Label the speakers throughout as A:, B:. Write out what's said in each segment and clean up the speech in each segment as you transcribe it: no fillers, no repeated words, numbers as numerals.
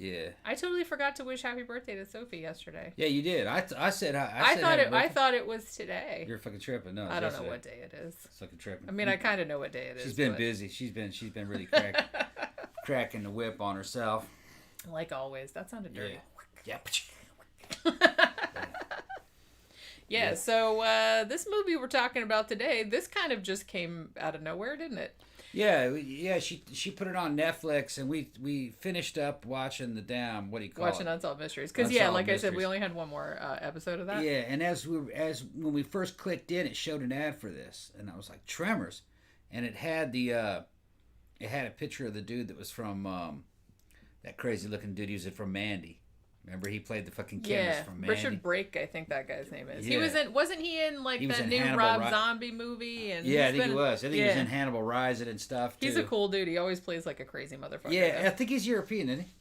A: Yeah.
B: I totally forgot to wish happy birthday to Sophie yesterday.
A: Yeah, you did. I said
B: I thought it was today.
A: You're fucking tripping. No,
B: I don't know what day it is.
A: Fucking tripping.
B: I mean, I kind of know what day it is.
A: She's been busy. She's been really cracking the whip on herself.
B: Like always. That sounded dirty.
A: Yeah.
B: Yeah. So this movie we're talking about today, this kind of just came out of nowhere, didn't it?
A: Yeah. She put it on Netflix, and we finished up watching the damn watching
B: Unsolved Mysteries, because like I said, we only had one more episode of that.
A: Yeah, and when we first clicked in, it showed an ad for this, and I was like, Tremors, and it had a picture of the dude that was from that crazy looking dude. He was from Mandy. Remember, he played the fucking chemist from Mandy.
B: Richard Brake, I think that guy's name is.
A: Yeah.
B: Wasn't he in that new Rob Zombie movie? And
A: I think he was. I think he was in Hannibal Rising and stuff too.
B: He's a cool dude. He always plays like a crazy motherfucker.
A: Yeah, I think he's European, isn't he?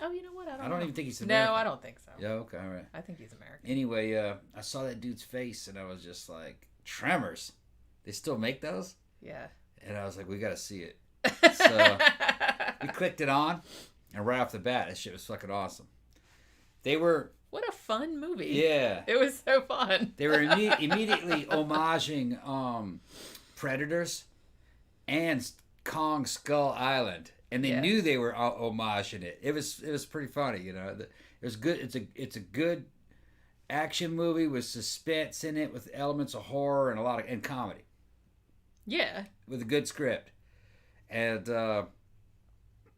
B: Oh, you know what?
A: I don't even think he's American.
B: No, I don't think so.
A: Yeah, okay, all right.
B: I think he's American.
A: Anyway, I saw that dude's face, and I was just like, Tremors? They still make those?
B: Yeah.
A: And I was like, we got to see it. So we clicked it on, and right off the bat, that shit was fucking awesome. They were...
B: What a fun movie.
A: Yeah.
B: It was so fun.
A: They were immediately homaging Predators and Kong Skull Island. And they knew they were homaging it. It was pretty funny, you know. It was good. It's a good action movie with suspense in it, with elements of horror and comedy.
B: Yeah. With
A: a good script. And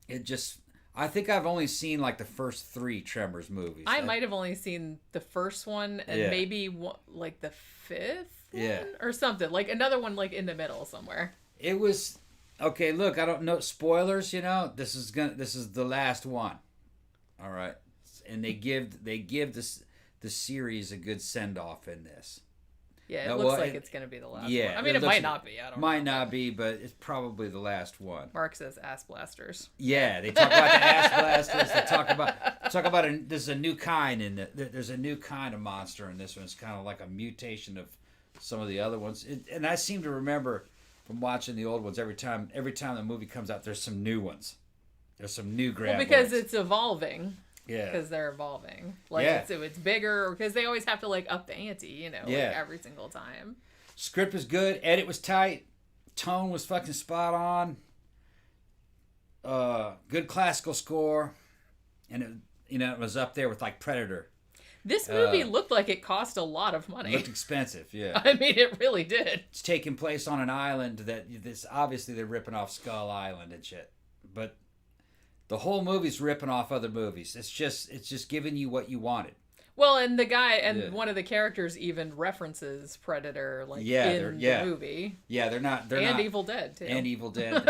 A: it just... I think I've only seen like the first 3 Tremors movies.
B: I might have only seen the first one and maybe like the 5th one or something. Like another one like in the middle somewhere. It
A: was okay, look, I don't know spoilers, you know. This is the last one. All right. And they give the series a good send-off in this.
B: Yeah, it looks like it's going to be the last one. I mean, it might not be. I don't know.
A: Might not be, but it's probably the last one.
B: Mark says ass blasters.
A: Yeah, they talk about the ass blasters. They talk about there's a new kind there's a new kind of monster in this one. It's kind of like a mutation of some of the other ones. And I seem to remember from watching the old ones, every time the movie comes out, there's some new ones. There's some new Graboids.
B: Well, because it's evolving.
A: Yeah.
B: Because they're evolving. It's bigger, because they always have to, like, up the ante, you know, like, every single time.
A: Script was good. Edit was tight. Tone was fucking spot on. Good classical score. And, it was up there with, like, Predator.
B: This movie looked like it cost a lot of money.
A: Looked expensive, yeah.
B: I mean, it really did.
A: It's taking place on an island obviously they're ripping off Skull Island and shit. But... the whole movie's ripping off other movies. It's just giving you what you wanted.
B: Well, and the guy one of the characters even references Predator in the movie.
A: Yeah, they're not
B: Evil Dead too.
A: And Evil Dead.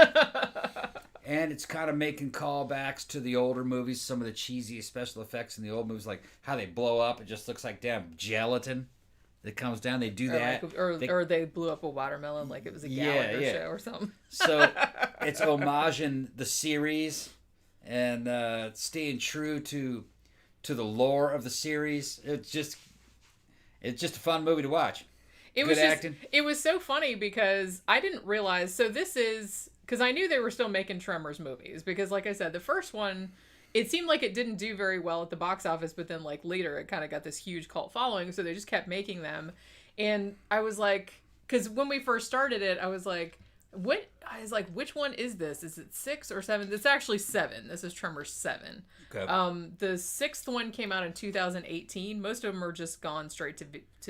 A: And it's kind of making callbacks to the older movies, some of the cheesy special effects in the old movies, like how they blow up. It just looks like damn gelatin that comes down. They do that.
B: Or they blew up a watermelon like it was a Gallagher show or something.
A: So it's homaging the series. And staying true to the lore of the series. It's just a fun movie to watch. Good acting.
B: It was so funny because I didn't realize. So this is because I knew they were still making Tremors movies, because like I said, the first one, it seemed like it didn't do very well at the box office, but then like later it kind of got this huge cult following, so they just kept making them. And I was like, because when we first started it, I was like, which one is this? Is it 6 or 7? It's actually 7. This is Tremors 7.
A: Okay.
B: The 6th one came out in 2018. Most of them are just gone straight to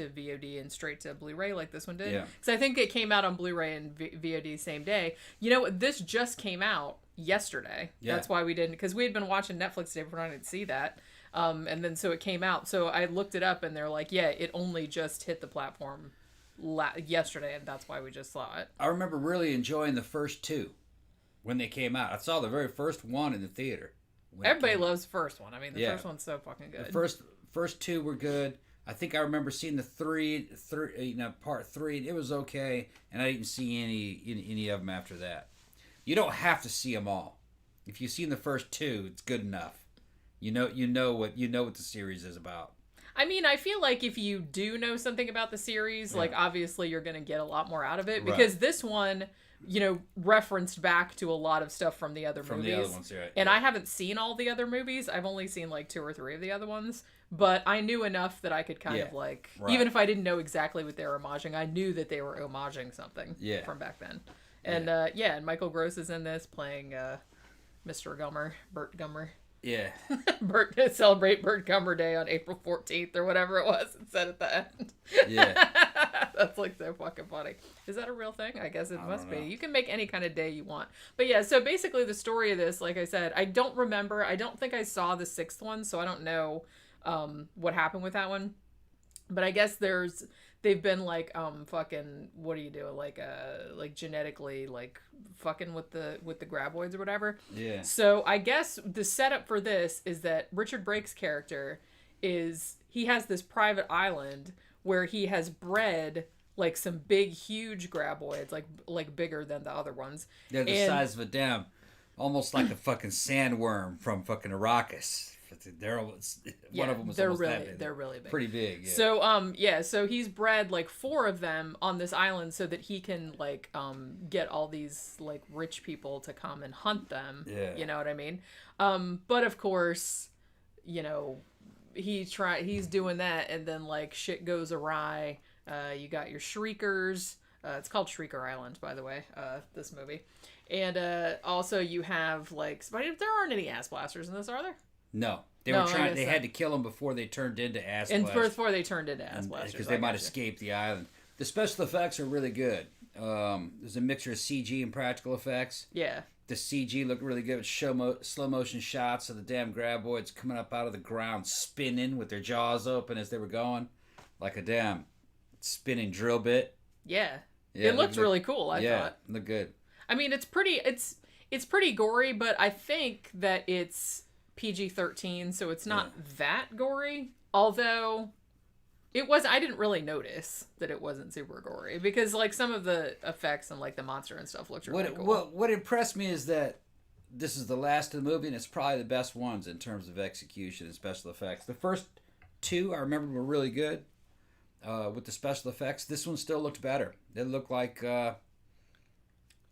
B: VOD and straight to Blu-ray like this one did.
A: Yeah.
B: Because I think it came out on Blu-ray and VOD same day. You know what? This just came out yesterday. Yeah. That's why we didn't, because we had been watching Netflix today, but I didn't see that. And then so it came out. So I looked it up and they're like, yeah, it only just hit the platform yesterday, and that's why we just saw it.
A: I remember really enjoying the first 2 when they came out. I saw the very first one in the theater.
B: Everybody loves the first one. I mean, the first one's so fucking good.
A: The first 2 were good. I think I remember seeing the part 3, and it was okay, and I didn't see any of them after that. You don't have to see them all. If you've seen the first 2, it's good enough. You know what the series is about.
B: I mean, I feel like if you do know something about the series, like, obviously you're going to get a lot more out of it. Because this one, you know, referenced back to a lot of stuff from the other movies.
A: From the other ones, right.
B: And I haven't seen all the other movies. I've only seen, like, 2 or 3 of the other ones. But I knew enough that I could kind of, like... Even if I didn't know exactly what they were homaging, I knew that they were homaging something from back then. And, and Michael Gross is in this, playing Mr. Gummer, Burt Gummer.
A: Yeah.
B: Celebrate Burt Gummer Day on April 14th or whatever it was it said at the end. Yeah. That's like so fucking funny. Is that a real thing? I guess it must be. You can make any kind of day you want. But yeah, so basically the story of this, like I said, I don't remember. I don't think I saw the 6th one, so I don't know what happened with that one. But I guess they've been like fucking, what do you do? Like genetically like fucking with the Graboids or whatever. Yeah. So I guess the setup for this is that Richard Brake's character he has this private island where he has bred like some big huge Graboids, like bigger than the other ones.
A: They're the size of a damn, almost like a fucking sandworm from fucking Arrakis. One of them was almost that big.
B: They're really big.
A: Pretty big,
B: yeah. So he's bred like 4 of them on this island so that he can like get all these like rich people to come and hunt them. Yeah. You know what I mean? But of course, you know, he's doing that and then like shit goes awry. You got your Shriekers. It's called Shrieker Island, by the way, this movie. And also you have like, but there aren't any ass blasters in this, are there?
A: No, they were trying. They had to kill them before they turned into ass blasters.
B: And before they turned into ass blasters,
A: because they might escape the island. The special effects are really good. There's a mixture of CG and practical effects. Yeah. The CG looked really good with slow motion shots of the damn Graboids coming up out of the ground, spinning with their jaws open as they were going, like a damn spinning drill bit.
B: Yeah. It looked really cool. I thought.
A: Yeah, looked good.
B: I mean, it's pretty gory, but I think that it's PG-13, so it's not that gory. Although I didn't really notice that it wasn't super gory because like some of the effects and like the monster and stuff looked really cool.
A: What impressed me is that this is the last of the movie and it's probably the best ones in terms of execution and special effects. The first 2 I remember were really good with the special effects. This one still looked better. It looked like it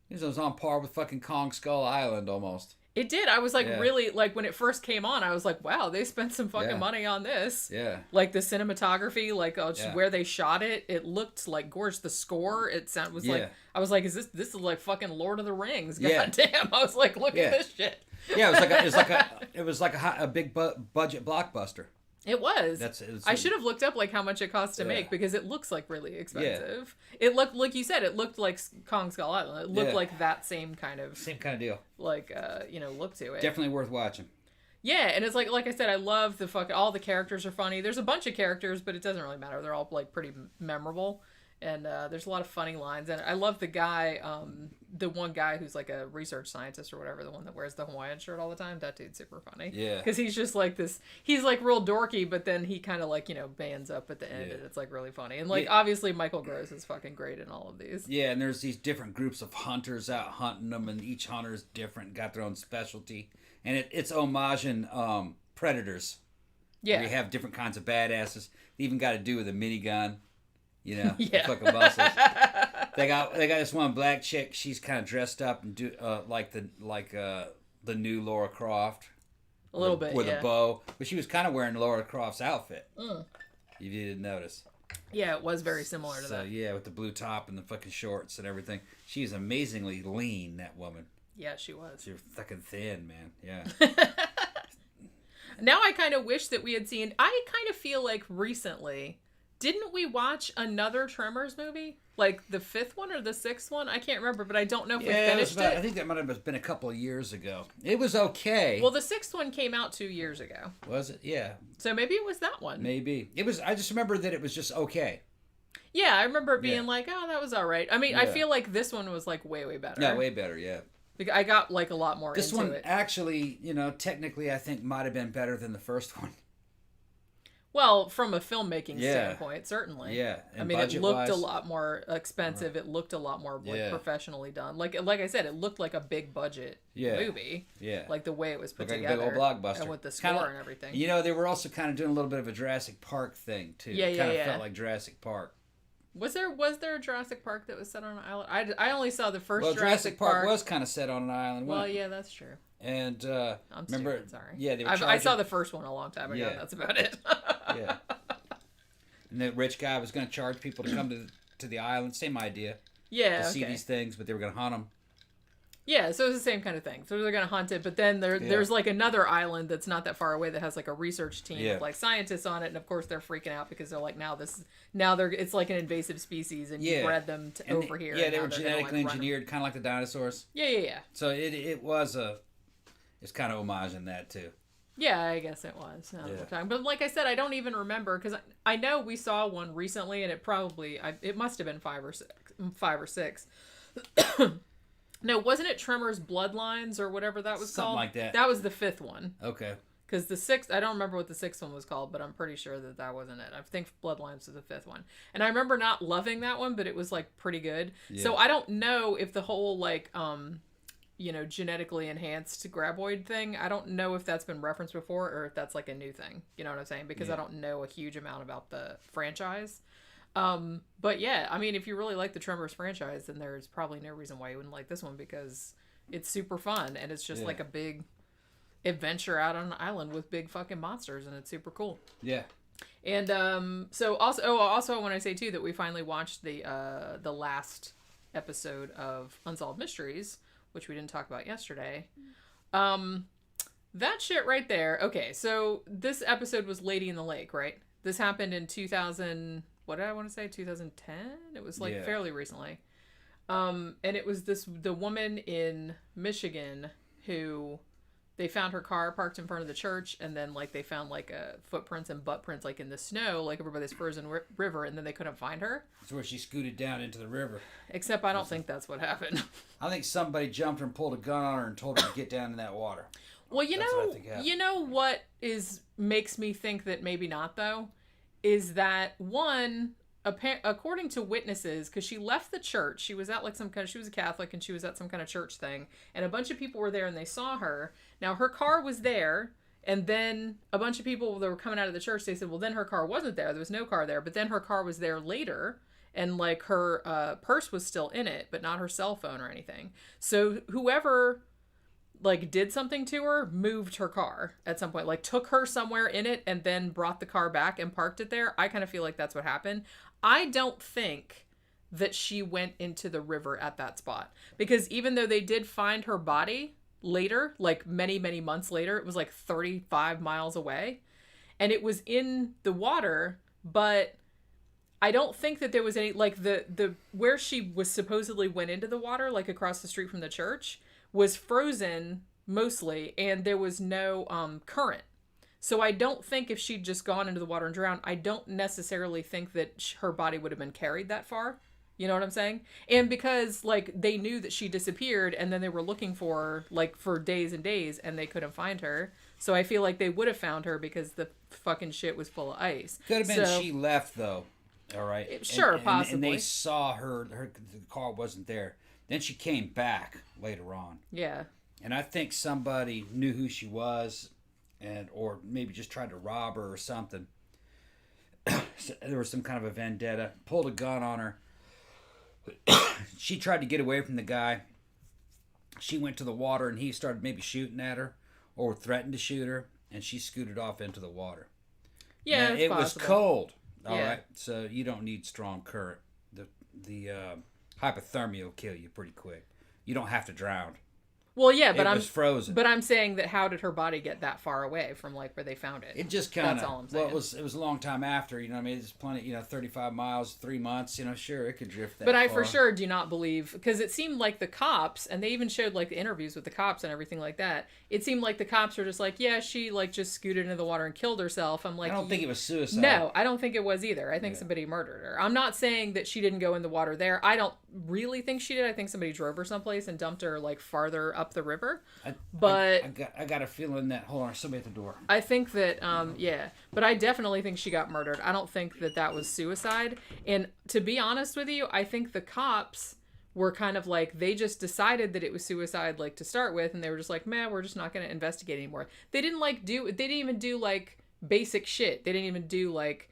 A: was on par with fucking Kong Skull Island almost.
B: It did. I was like really like when it first came on, I was like, wow, they spent some fucking money on this. Yeah. Like the cinematography, like just where they shot it, it looked like gorgeous. The score, was like I was like, this is like fucking Lord of the Rings. God damn. I was like, look at this shit.
A: Yeah, it was like a big budget blockbuster.
B: It was. I should have looked up like how much it cost to make because it looks like really expensive. Yeah. It looked like you said. It looked like Kong Skull Island. It looked like that same kind of
A: deal.
B: Like look to it.
A: Definitely worth watching.
B: Yeah, and it's like I said, I love all the characters are funny. There's a bunch of characters, but it doesn't really matter. They're all like pretty memorable. And there's a lot of funny lines. And I love the guy, the one guy who's like a research scientist or whatever, the one that wears the Hawaiian shirt all the time. That dude's super funny. Yeah. Because he's just like this, he's like real dorky, but then he kind of like, bands up at the end and it's like really funny. And like, obviously Michael Gross is fucking great in all of these. Yeah,
A: and there's these different groups of hunters out hunting them, and each hunter's different, got their own specialty. And it's homaging Predators. Yeah. Where you have different kinds of badasses. They even got to do with a minigun. Fucking muscles. They got this one black chick. She's kind of dressed up and do like the new Lara Croft,
B: a little bit
A: with a bow. But she was kind of wearing Lara Croft's outfit. If you didn't notice.
B: Yeah, it was very similar to that.
A: Yeah, with the blue top and the fucking shorts and everything. She's amazingly lean. That woman.
B: Yeah, she was.
A: She was fucking thin, man. Yeah.
B: Now I kind of wish that we had seen. I kind of feel like recently. Didn't we watch another Tremors movie? Like the 5th one or the 6th one? I can't remember, but I don't know if we finished it.
A: I think that might have been a couple of years ago. It was okay.
B: Well, the 6th one came out 2 years ago.
A: Was it? Yeah.
B: So maybe it was that one.
A: Maybe. It was. I just remember that it was just okay.
B: Yeah, I remember it being like, oh, that was all right. I mean, I feel like this one was like way, way better.
A: Yeah, way better, yeah.
B: I got like a lot more into it.
A: This one actually, technically I think might have been better than the first one.
B: Well, from a filmmaking standpoint, certainly.
A: Yeah.
B: And I mean, it looked a lot more expensive. Right. It looked a lot more professionally done. Like I said, it looked like a big budget movie. Yeah. Like the way it was put together.
A: Like a big old blockbuster.
B: And with the score and everything.
A: They were also kind of doing a little bit of a Jurassic Park thing, too. It kind of felt like Jurassic Park.
B: Was there a Jurassic Park that was set on an island? I only saw the first
A: Jurassic Park was kind of set on an island.
B: Well, yeah, that's true.
A: And
B: I'm
A: remember,
B: stupid, sorry.
A: Yeah, they were
B: I saw the first one a long time ago. Yeah. That's about it.
A: Yeah. And the rich guy was going to charge people to come to the island. Same idea.
B: Yeah.
A: To see these things, but they were going to hunt them.
B: Yeah, so it was the same kind of thing. So they're going to hunt it, but then there's like another island that's not that far away that has like a research team of like scientists on it, and of course they're freaking out because they're like, it's like an invasive species, and you bred them over here.
A: Yeah, they were genetically engineered, kind of like the dinosaurs.
B: Yeah.
A: So it's kind of homage in that too.
B: Yeah, I guess it was. But like I said, I don't even remember because I know we saw one recently, and it must have been 5 or 6. No, wasn't it Tremors Bloodlines or whatever that was called?
A: Something like that.
B: That was the 5th one.
A: Okay.
B: Because the 6th, I don't remember what the 6th one was called, but I'm pretty sure that wasn't it. I think Bloodlines was the 5th one. And I remember not loving that one, but it was like pretty good. Yeah. So I don't know if the whole like, genetically enhanced graboid thing, I don't know if that's been referenced before or if that's like a new thing. You know what I'm saying? Because I don't know a huge amount about the franchise. But yeah, I mean, if you really like the Tremors franchise, then there's probably no reason why you wouldn't like this one because it's super fun and it's just like a big adventure out on an island with big fucking monsters and it's super cool.
A: Yeah.
B: And so also I want to say too that we finally watched the last episode of Unsolved Mysteries, which we didn't talk about yesterday. That shit right there. Okay, so this episode was Lady in the Lake, right? This happened in 2000. What did I want to say? 2010? It was like fairly recently. And it was the woman in Michigan who they found her car parked in front of the church, and then like they found like footprints and butt prints like in the snow, like over by this frozen river, and then they couldn't find her.
A: That's where she scooted down into the river.
B: Except I don't think that's what happened.
A: I think somebody jumped her and pulled a gun on her and told her to get down in that water.
B: Well, you know what makes me think that maybe not though? Is that one, according to witnesses, because she left the church, she was at like she was a Catholic and she was at some kind of church thing, and a bunch of people were there and they saw her. Now her car was there, and then a bunch of people that were coming out of the church, they said, well, then her car wasn't there. There was no car there, but then her car was there later, and like her purse was still in it, but not her cell phone or anything. So whoever like did something to her, moved her car at some point, like took her somewhere in it and then brought the car back and parked it there. I kind of feel like that's what happened. I don't think that she went into the river at that spot, because even though they did find her body later, like many, many months later, it was like 35 miles away and it was in the water, but I don't think that there was any, like the where she was supposedly went into the water, like across the street from the church, was frozen mostly, and there was no current. So I don't think if she'd just gone into the water and drowned, I don't necessarily think that her body would have been carried that far. You know what I'm saying? And because like they knew that she disappeared, and then they were looking for her like for days and days, and they couldn't find her. So I feel like they would have found her because the fucking shit was full of ice.
A: Could have been she left though. All right.
B: Sure, possibly.
A: And they saw her the car wasn't there. Then she came back later on.
B: Yeah.
A: And I think somebody knew who she was, or maybe just tried to rob her or something. So there was some kind of a vendetta. Pulled a gun on her. She tried to get away from the guy. She went to the water and he started maybe shooting at her or threatened to shoot her, and she scooted off into the water.
B: Yeah,
A: now, it
B: possible.
A: was cold. All right, so you don't need strong current. The hypothermia will kill you pretty quick. You don't have to drown.
B: Well, yeah, but
A: it was frozen.
B: But I'm saying that how did her body get that far away from like where they found it?
A: It just kind of.
B: That's all I'm saying.
A: Well, it was a long time after. You know what I mean? It's plenty. 35 miles, 3 months. Sure, it could drift that.
B: But I
A: far.
B: for sure do not believe, because it seemed like the cops, and they even showed like the interviews with the cops and everything like that. It seemed like the cops were just like, yeah, she like just scooted into the water and killed herself. I'm like,
A: I don't think it was suicide.
B: No, I don't think it was either. I think somebody murdered her. I'm not saying that she didn't go in the water there. I don't really think she did. I think somebody drove her someplace and dumped her like farther up the river.
A: I got a feeling that, hold on, somebody at the door.
B: I think that, yeah, but I definitely think she got murdered. I don't think that was suicide. And to be honest with you, I think the cops were kind of like, they just decided that it was suicide, like, to start with, and they were just like, man, we're just not going to investigate anymore. They didn't even do, like, basic shit. They didn't even do, like,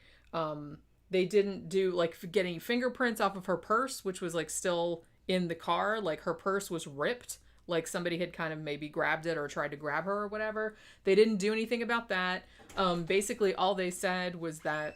B: they didn't do, like, getting fingerprints off of her purse, which was, like, still in the car. Like, her purse was ripped. Like, somebody had kind of maybe grabbed it or tried to grab her or whatever. They didn't do anything about that. Basically, all they said was that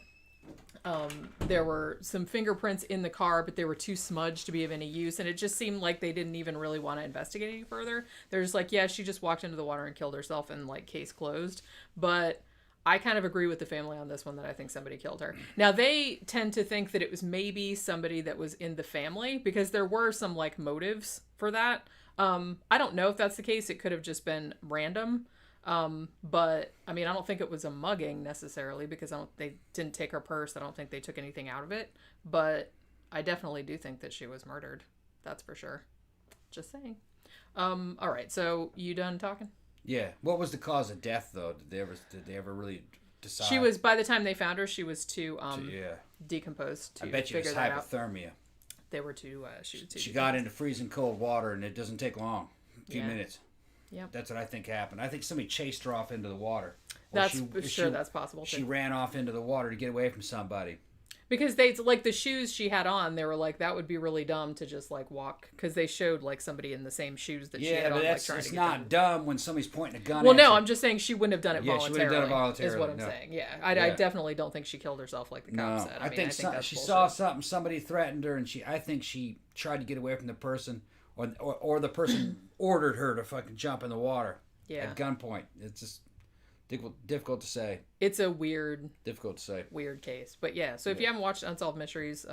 B: there were some fingerprints in the car, but they were too smudged to be of any use. And it just seemed like they didn't even really want to investigate any further. They're just like, yeah, she just walked into the water and killed herself, and, like, case closed. But I kind of agree with the family on this one, that I think somebody killed her. Now, they tend to think that it was maybe somebody that was in the family, because there were some, like, motives for that. I don't know if that's the case. It could have just been random. But I mean, I don't think it was a mugging necessarily, because they didn't take her purse. I don't think they took anything out of it, but I definitely do think that she was murdered. That's for sure. Just saying. All right. So you done talking?
A: Yeah. What was the cause of death, though? Did they ever really decide?
B: She was, by the time they found her, she was too, decomposed to
A: I bet you
B: figure
A: it's
B: that out.
A: hypothermia.
B: They were too, she was too
A: She got into freezing cold water, and it doesn't take long. A few minutes.
B: Yep.
A: That's what I think happened. I think somebody chased her off into the water.
B: That's possible.
A: She ran off into the water to get away from somebody.
B: Because they, like, the shoes she had on, they were like, that would be really dumb to just, like, walk. Because they showed, like, somebody in the same shoes that she had on, like, trying to get
A: not dumb when somebody's pointing a gun at you.
B: Well, no, I'm just saying she wouldn't have done it voluntarily.
A: She wouldn't have done it voluntarily.
B: Is what I'm saying. Yeah. I definitely don't think she killed herself like the cop said.
A: I think
B: that's
A: she
B: bullshit.
A: saw something, somebody threatened her, and I think she tried to get away from the person, or the person ordered her to fucking jump in the water at gunpoint. It's just difficult to say.
B: It's a difficult
A: to say.
B: Weird case. But yeah, so if you haven't watched Unsolved Mysteries,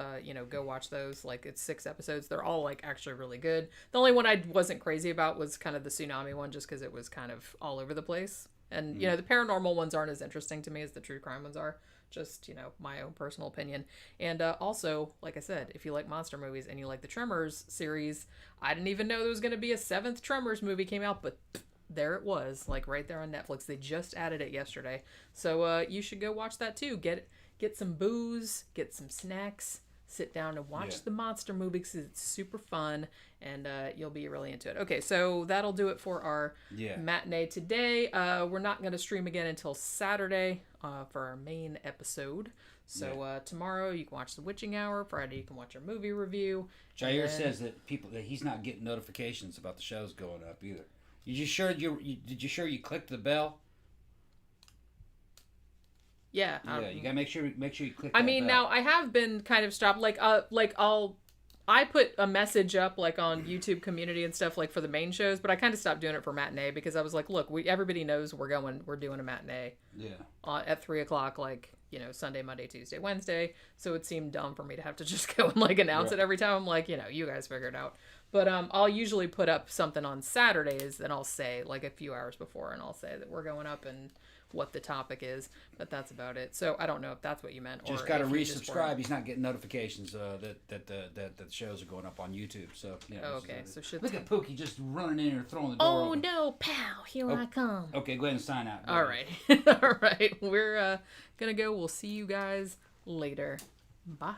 B: go watch those. Like, it's 6 episodes. They're all, like, actually really good. The only one I wasn't crazy about was kind of the tsunami one, just because it was kind of all over the place. And, the paranormal ones aren't as interesting to me as the true crime ones are. Just, my own personal opinion. And also, like I said, if you like monster movies and you like the Tremors series, I didn't even know there was going to be a 7th Tremors movie came out, but there it was, like, right there on Netflix. They just added it yesterday. So you should go watch that too. Get some booze, get some snacks, sit down and watch the monster movie, because it's super fun, and you'll be really into it. Okay, so that'll do it for our matinee today. We're not going to stream again until Saturday for our main episode. So tomorrow you can watch The Witching Hour. Friday you can watch our movie review.
A: Jair says that he's not getting notifications about the shows going up either. Did you sure you clicked the bell?
B: Yeah.
A: You gotta make sure you click.
B: I mean, now I have been kind of stopped. I put a message up, like, on YouTube community and stuff, like, for the main shows, but I kind of stopped doing it for matinee, because I was like, look, everybody knows we're doing a matinee. Yeah. At 3:00, like, Sunday, Monday, Tuesday, Wednesday. So it seemed dumb for me to have to just go and, like, announce it every time. I'm like, you guys figure it out. But I'll usually put up something on Saturdays, and I'll say, like, a few hours before, and I'll say that we're going up and what the topic is, but that's about it. So I don't know if that's what you meant.
A: Just got to resubscribe. He's not getting notifications that the shows are going up on YouTube. So
B: okay. So
A: look at Pookie just running in here, throwing the door open.
B: No, pow! Here I come.
A: Okay, go ahead and sign out.
B: All right, all right. We're gonna go. We'll see you guys later. Bye.